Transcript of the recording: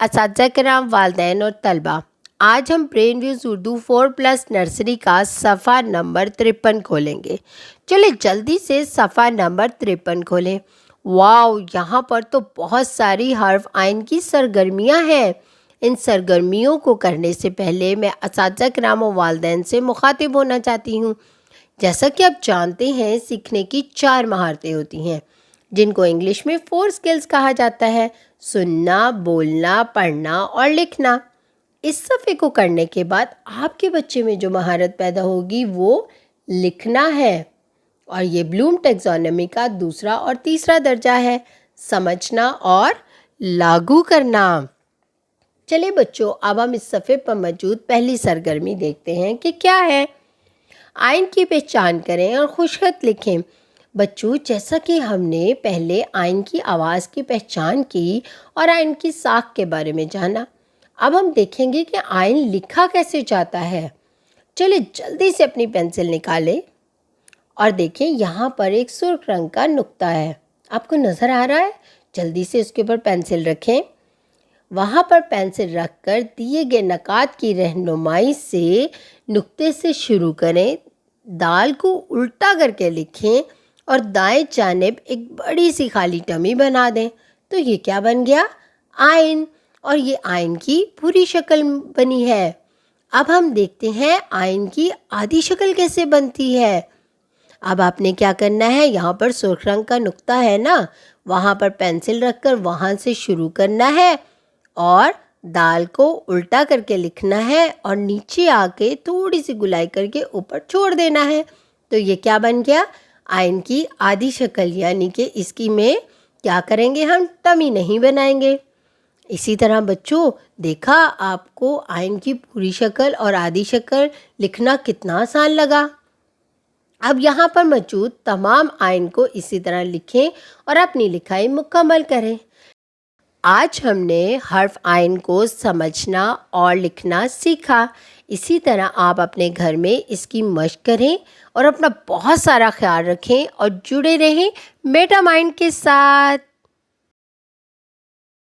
اساتذہ کرام، والدین اور طلبہ۔ آج ہم برین ویوز اردو 4+ نرسری کا صفحہ نمبر 53 کھولیں گے۔ چلے جلدی سے صفحہ نمبر 53 کھولیں۔ واو، یہاں پر تو بہت ساری حرف آئین کی سرگرمیاں ہیں۔ ان سرگرمیوں کو کرنے سے پہلے میں اساتذہ کرام و والدین سے مخاطب ہونا چاہتی ہوں۔ جیسا کہ آپ جانتے ہیں، سیکھنے کی 4 مہارتیں ہوتی ہیں جن کو انگلش میں 4 سکلز کہا جاتا ہے: سننا، بولنا، پڑھنا اور لکھنا۔ اس صفحے کو کرنے کے بعد آپ کے بچے میں جو مہارت پیدا ہوگی وہ لکھنا ہے، اور یہ بلوم ٹیکزانومی کا دوسرا اور تیسرا درجہ ہے: سمجھنا اور لاگو کرنا۔ چلے بچوں، اب ہم اس صفحے پر موجود پہلی سرگرمی دیکھتے ہیں کہ کیا ہے۔ آئین کی پہچان کریں اور خوش خط لکھیں۔ بچوں، جیسا کہ ہم نے پہلے آئین کی آواز کی پہچان کی اور آئین کی ساخت کے بارے میں جانا، اب ہم دیکھیں گے کہ آئین لکھا کیسے جاتا ہے۔ چلے جلدی سے اپنی پینسل نکالیں اور دیکھیں یہاں پر ایک سرخ رنگ کا نقطہ ہے، آپ کو نظر آ رہا ہے؟ جلدی سے اس کے اوپر پینسل رکھیں۔ وہاں پر پینسل رکھ کر دیے گئے نقاط کی رہنمائی سے نقطے سے شروع کریں، دال کو الٹا کر کے لکھیں اور دائیں جانب ایک بڑی سی خالی ٹمی بنا دیں۔ تو یہ کیا بن گیا؟ آئین، اور یہ آئین کی پوری شکل بنی ہے۔ اب ہم دیکھتے ہیں آئین کی آدھی شکل کیسے بنتی ہے۔ اب آپ نے کیا کرنا ہے، یہاں پر سرخ رنگ کا نقطہ ہے نا، وہاں پر پینسل رکھ کر وہاں سے شروع کرنا ہے اور دال کو الٹا کر کے لکھنا ہے اور نیچے آ کے تھوڑی سی گلائی کر کے اوپر چھوڑ دینا ہے۔ تو یہ کیا بن گیا؟ آئین کی آدھی شکل، یعنی کہ اس کی میں کیا کریں گے، ہم ٹمی نہیں بنائیں گے۔ اسی طرح بچوں، دیکھا آپ کو آئین کی پوری شکل اور آدھی شکل لکھنا کتنا آسان لگا۔ اب یہاں پر موجود تمام آئین کو اسی طرح لکھیں اور اپنی لکھائی مکمل کریں۔ آج ہم نے حرف آئین کو سمجھنا اور لکھنا سیکھا۔ اسی طرح آپ اپنے گھر میں اس کی مشق کریں اور اپنا بہت سارا خیال رکھیں اور جڑے رہیں میٹا مائنڈ کے ساتھ۔